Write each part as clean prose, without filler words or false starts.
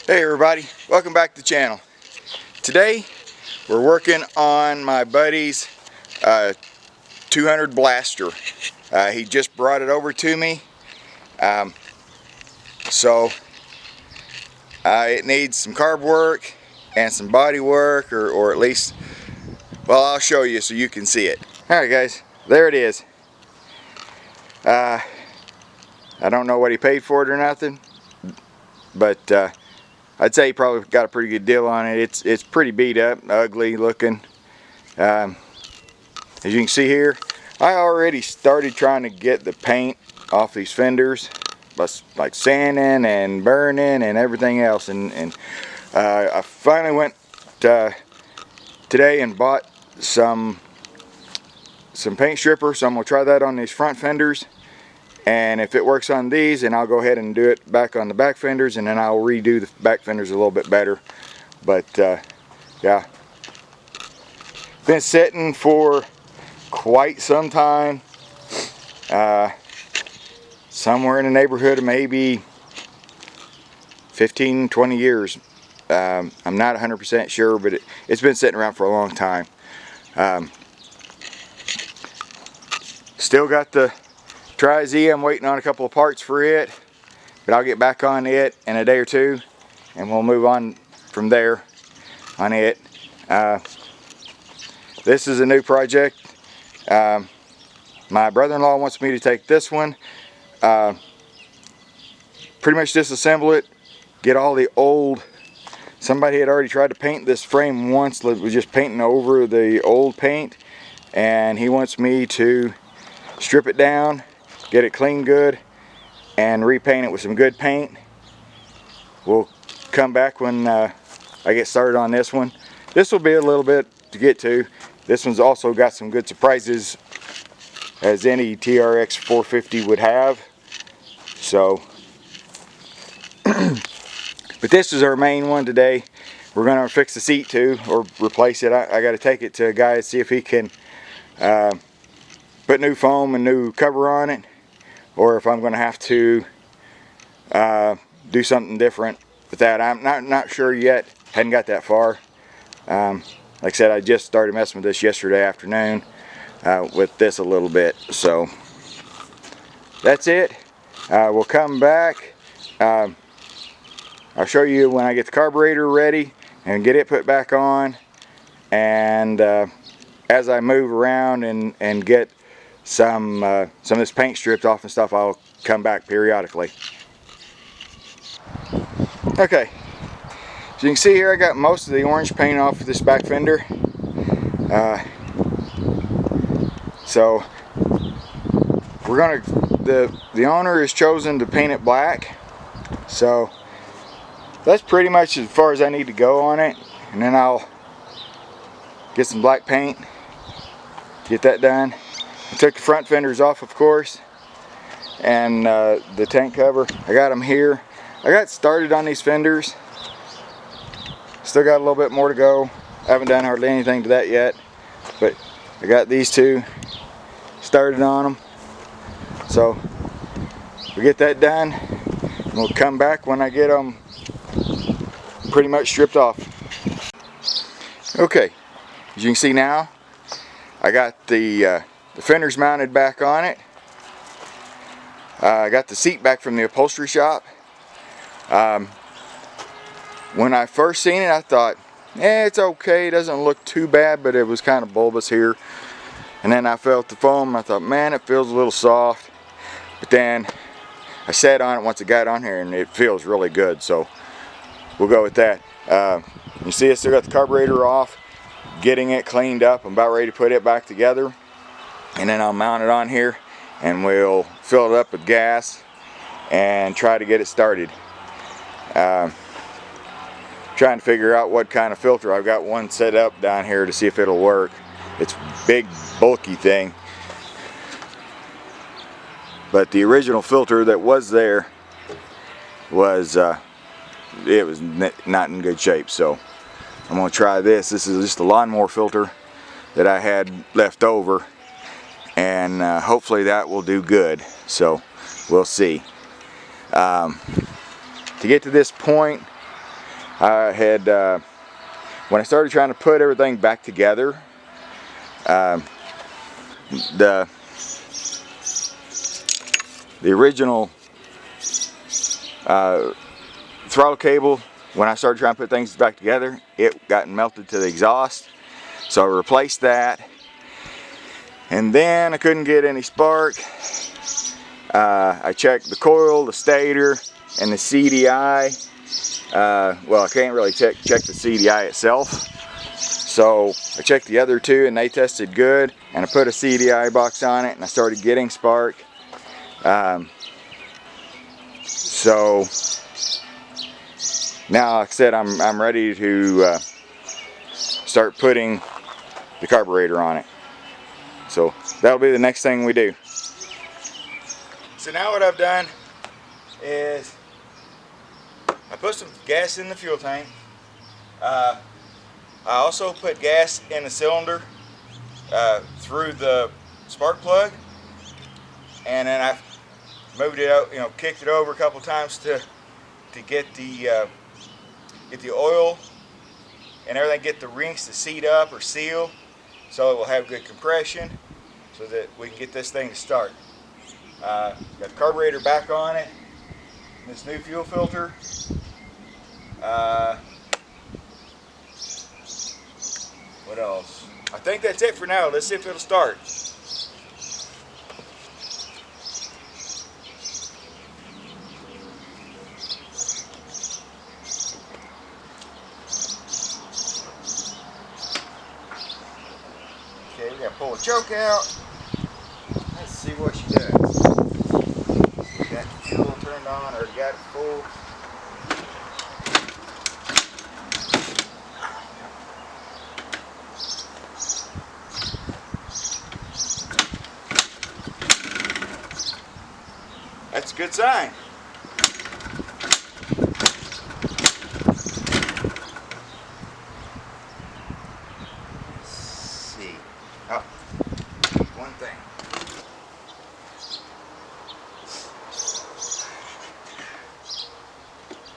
Hey everybody, welcome back to the channel. Today we're working on my buddy's 200 Blaster. He just brought it over to me. It needs some carb work and some body work, or at least, well, I'll show you so you can see it. Alright guys, there it is. I don't know what he paid for it or nothing, but I'd say he probably got a pretty good deal on it. It's pretty beat up, ugly looking. As you can see here, I already started trying to get the paint off these fenders, like sanding and burning and everything else. And I finally went today and bought some paint stripper, so I'm gonna try that on these front fenders. And if it works on these, then I'll go ahead and do it back on the back fenders, and then I'll redo the back fenders a little bit better. But yeah, been sitting for quite some time, somewhere in the neighborhood of maybe 15-20 years. I'm not 100% sure, but it's been sitting around for a long time. Still got the Tri-Z. I'm waiting on a couple of parts for it, but I'll get back on it in a day or two and we'll move on from there on it. This is a new project. My brother-in-law wants me to take this one, pretty much disassemble it, get all the old, somebody had already tried to paint this frame once, was just painting over the old paint, and he wants me to strip it down, get it clean good, and repaint it with some good paint. We'll come back when I get started on this one. This will be a little bit to get to. This one's also got some good surprises, as any TRX 450 would have. So, but this is our main one today. We're going to fix the seat too, or replace it. I got to take it to a guy to see if he can put new foam and new cover on it, or if I'm going to have to do something different with that. I'm not sure yet. Hadn't got that far. Like I said, I just started messing with this yesterday afternoon with this a little bit. So that's it. We'll come back. I'll show you when I get the carburetor ready and get it put back on. And as I move around and get some of this paint stripped off and stuff, I'll come back periodically. Okay, as you can see here, I got most of the orange paint off this back fender. So we're gonna, the owner has chosen to paint it black, so that's pretty much as far as I need to go on it. And then I'll get some black paint, get that done. I took the front fenders off, of course, and the tank cover, I got them here. I got started on these fenders, still got a little bit more to go. I haven't done hardly anything to that yet, but I got these two started on them. So we get that done, and we'll come back when I get them pretty much stripped off. Okay, as you can see now, I got the fenders mounted back on it. I got the seat back from the upholstery shop. When I first seen it, I thought, it's okay, it doesn't look too bad, but it was kind of bulbous here. And then I felt the foam, and I thought, man, it feels a little soft. But then I sat on it once it got on here, and it feels really good, so we'll go with that. You see I still got the carburetor off, getting it cleaned up. I'm about ready to put it back together, and then I'll mount it on here and we'll fill it up with gas and try to get it started. Trying to figure out what kind of filter. I've got one set up down here to see if it'll work. It's a big bulky thing, but the original filter that was there was it was not in good shape. So I'm going to try this. This is just a lawnmower filter that I had left over, and hopefully that will do good. So we'll see. To get to this point, I had, when I started trying to put everything back together, the original throttle cable, when I started trying to put things back together, it got melted to the exhaust. So I replaced that, and then I couldn't get any spark. I checked the coil, the stator, and the CDI. Well, I can't really check the CDI itself. So I checked the other two and they tested good, and I put a CDI box on it and I started getting spark. So now, like I said, I'm ready to start putting the carburetor on it. So that'll be the next thing we do. So now what I've done is I put some gas in the fuel tank. I also put gas in the cylinder through the spark plug, and then I moved it out, kicked it over a couple times to get the oil and everything, get the rings to seat up or seal, so it will have good compression, so that we can get this thing to start. Got the carburetor back on it, this new fuel filter. What else? I think that's it for now. Let's see if it'll start. Okay, we gotta pull the choke out. Let's see what she does. We got the fuel turned on, or got it full. That's a good sign. Let's see. Oh, one thing.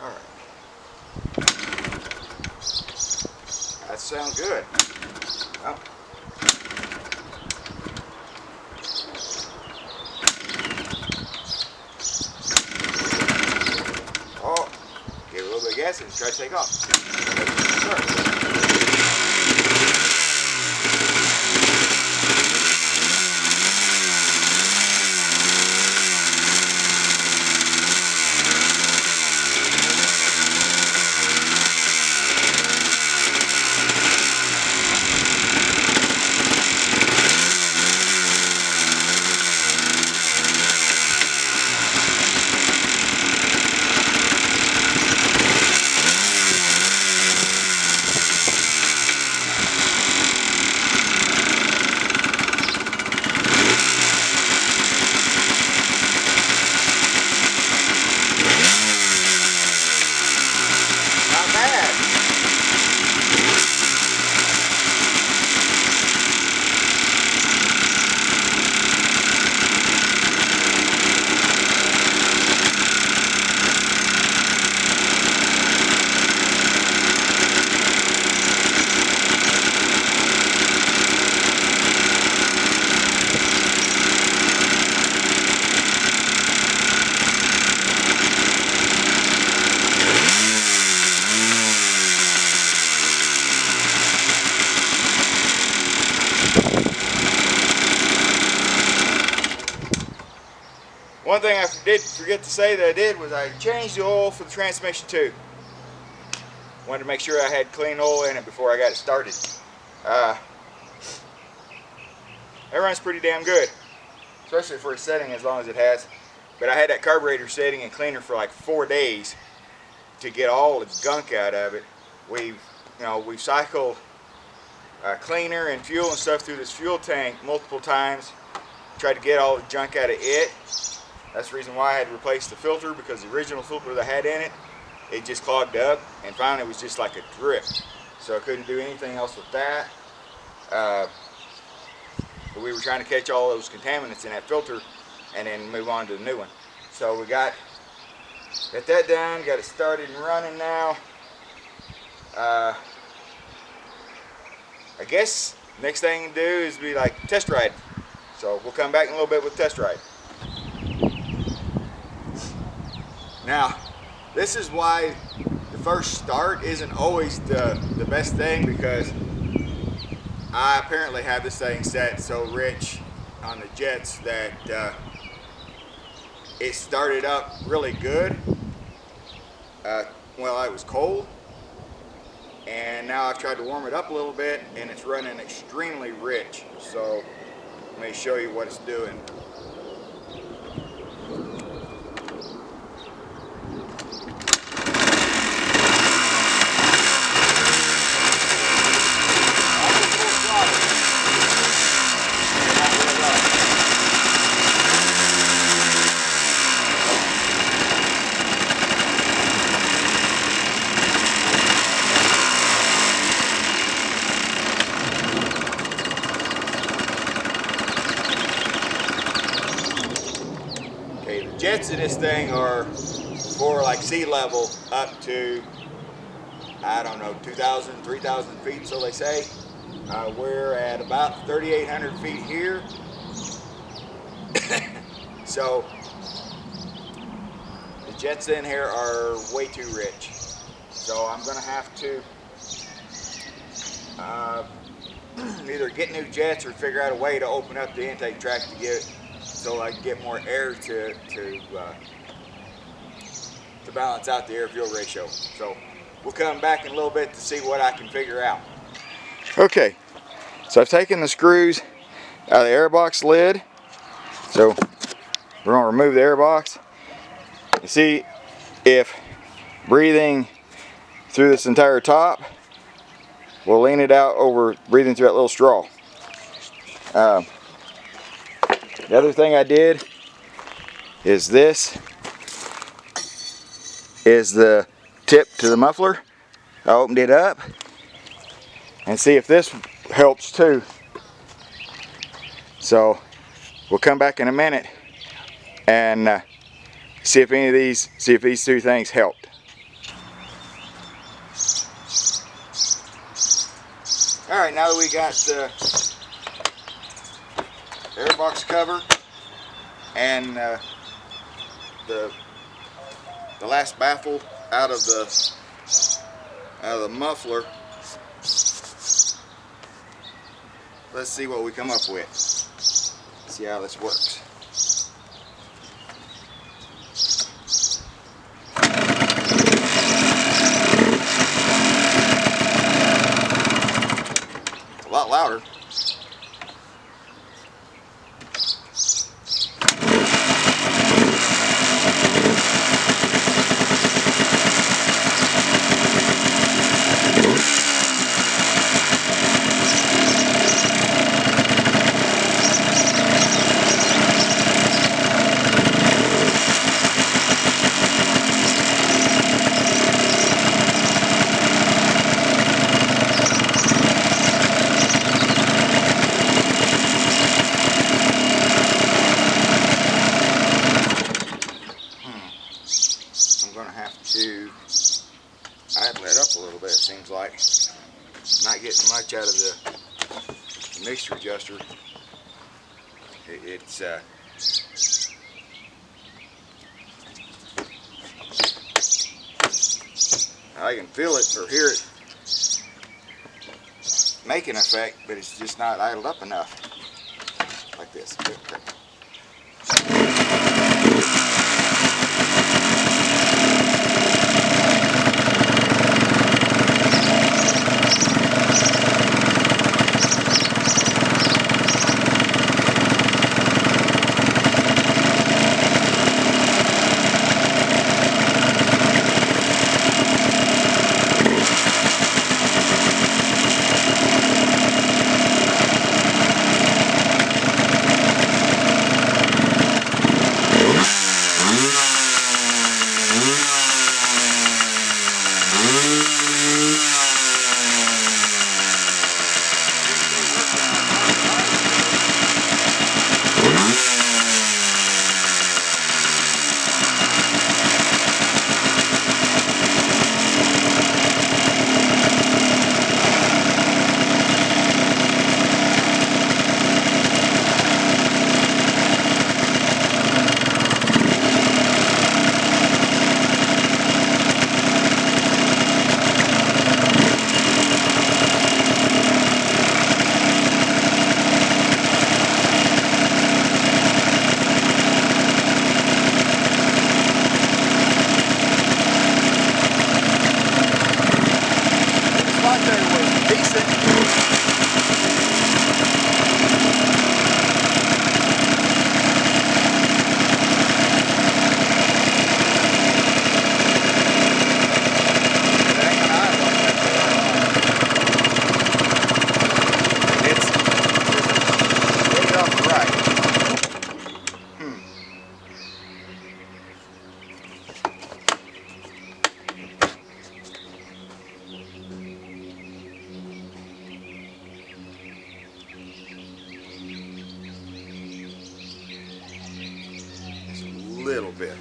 All right. That sounds good. Oh. Oh, give it a little bit of gas and try to take off. One thing I did forget to say that I did was I changed the oil for the transmission too. Wanted to make sure I had clean oil in it before I got it started. It runs pretty damn good, especially for a setting as long as it has. But I had that carburetor setting and cleaner for like 4 days to get all the gunk out of it. We've cycled cleaner and fuel and stuff through this fuel tank multiple times. Tried to get all the junk out of it. That's the reason why I had to replace the filter, because the original filter that I had in it, it just clogged up, and finally it was just like a drip. So I couldn't do anything else with that. But we were trying to catch all those contaminants in that filter and then move on to the new one. So we got that done, got it started and running now. guess next thing to do is be like test ride. So we'll come back in a little bit with test ride. Now, this is why the first start isn't always the best thing, because I apparently have this thing set so rich on the jets that it started up really good while it was cold, and now I've tried to warm it up a little bit and it's running extremely rich. So let me show you what it's doing. Jets in this thing are for like sea level up to, I don't know, 2,000, 3,000 feet, so they say. We're at about 3,800 feet here. So the jets in here are way too rich. So I'm gonna have to either get new jets or figure out a way to open up the intake track to get, so I can get more air to balance out the air-fuel ratio. So we'll come back in a little bit to see what I can figure out. Okay, so I've taken the screws out of the airbox lid. So we're going to remove the airbox and see if breathing through this entire top will lean it out over breathing through that little straw. The other thing I did is this is the tip to the muffler. I opened it up and see if this helps too. So we'll come back in a minute and see if these two things helped. All right, now that we got the airbox cover and the last baffle out of the muffler, let's see what we come up with. See how this works. It's a lot louder. Idle it up a little bit, it seems like. Not getting much out of the mixture adjuster. It's I can feel it or hear it make an effect, but it's just not idled up enough. Like this. got there was decent. Little bit.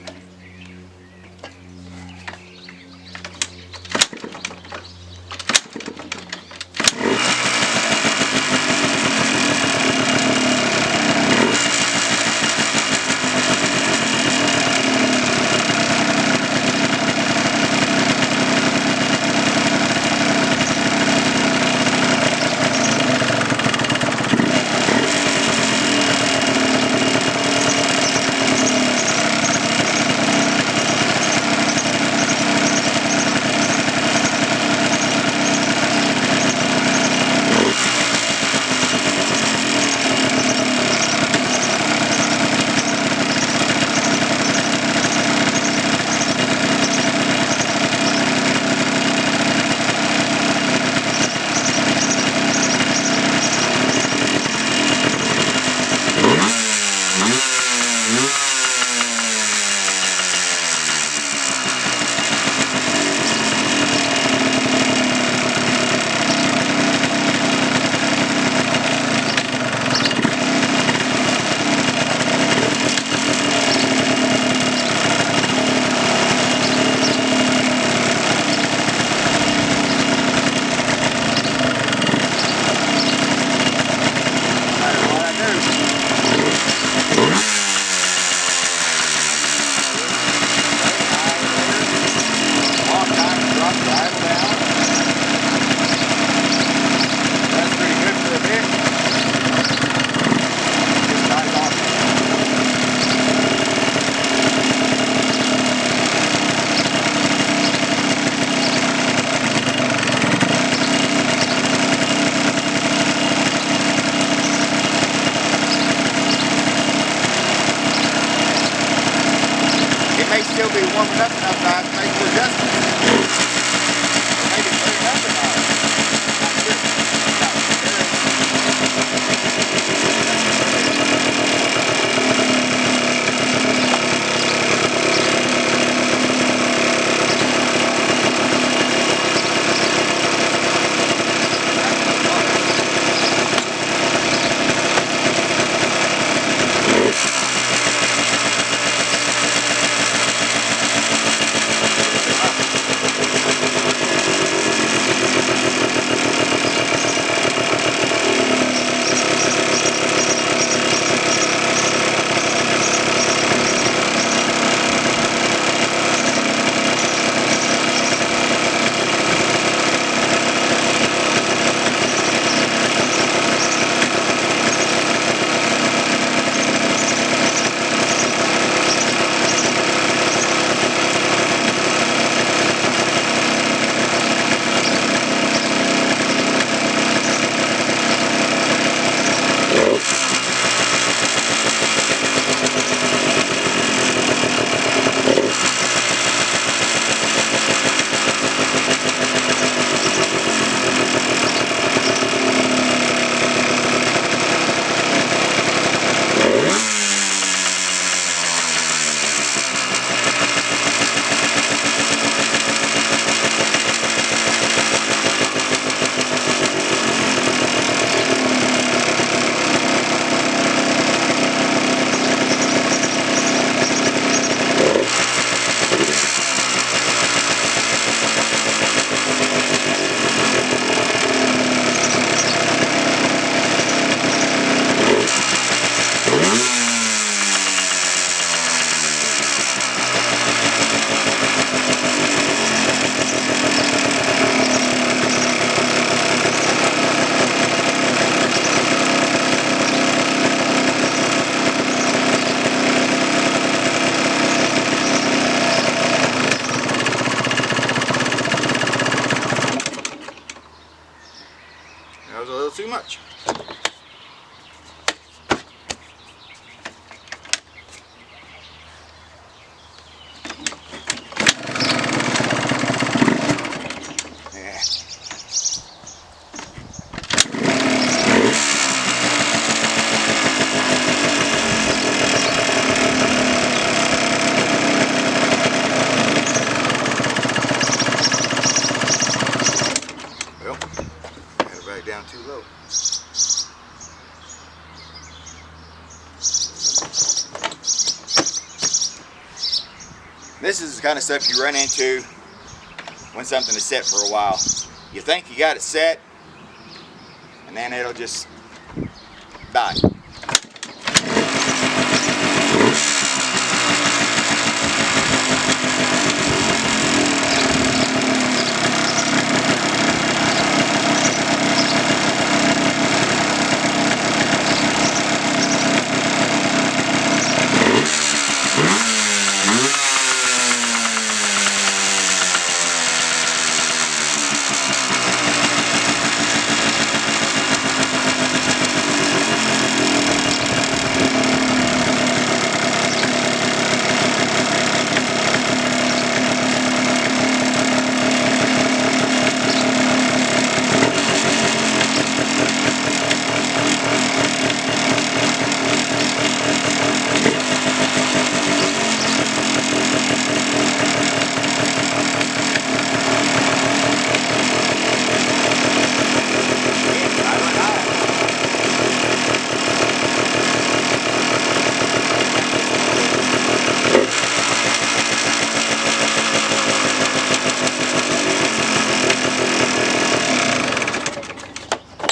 Still be warming up enough time to make more adjustments. Maybe clean it up enough. too much. Down too low. This is the kind of stuff you run into when something is set for a while. You think you got it set, and then it'll just die.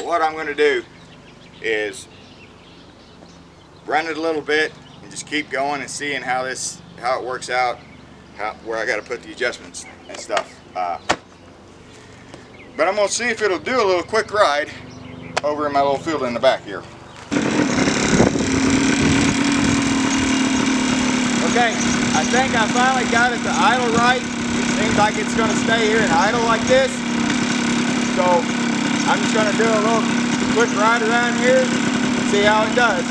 What I'm going to do is run it a little bit and just keep going and seeing how it works out, where I got to put the adjustments and stuff. But I'm going to see if it'll do a little quick ride over in my little field in the back here. Okay, I think I finally got it to idle right. It seems like it's going to stay here and idle like this. So I'm just going to do a little quick ride around here and see how it does.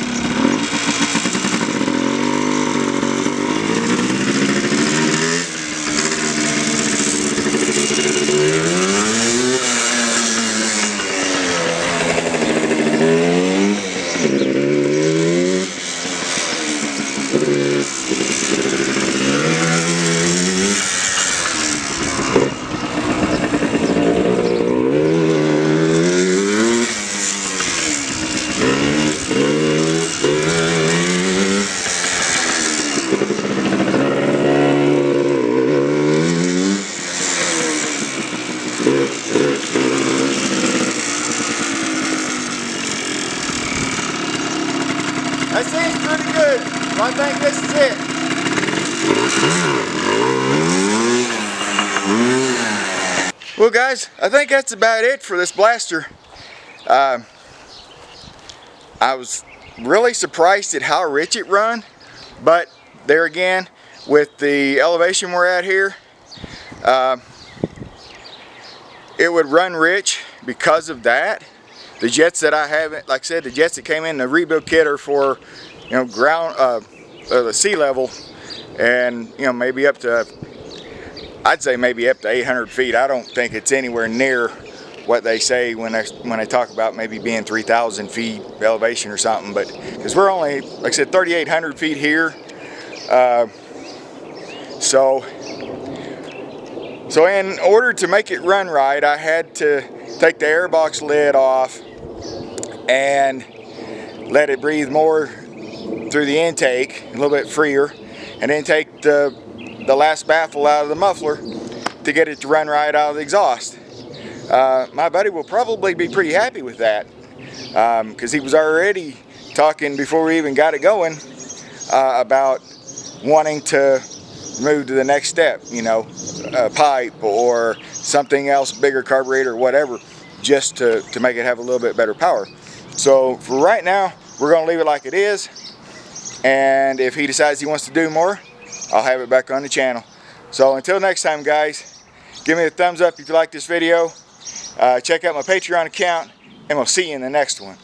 That seems pretty good. So I think this is it. Well guys, I think that's about it for this blaster. I was really surprised at how rich it run, but there again, with the elevation we're at here, it would run rich because of that. The jets that I haven't, like I said, the jets that came in the rebuild kit are for, you know, ground, the sea level, and you know, maybe up to, I'd say maybe up to 800 feet. I don't think it's anywhere near what they say when they talk about maybe being 3,000 feet elevation or something. But because we're only, like I said, 3,800 feet here, so in order to make it run right, I had to take the airbox lid off and let it breathe more through the intake, a little bit freer, and then take the last baffle out of the muffler to get it to run right out of the exhaust. My buddy will probably be pretty happy with that, because he was already talking before we even got it going about wanting to move to the next step, you know, a pipe or something else, bigger carburetor or whatever, just to make it have a little bit better power. So for right now, we're going to leave it like it is, and if he decides he wants to do more, I'll have it back on the channel. So until next time guys, give me a thumbs up if you like this video, check out my Patreon account, and we'll see you in the next one.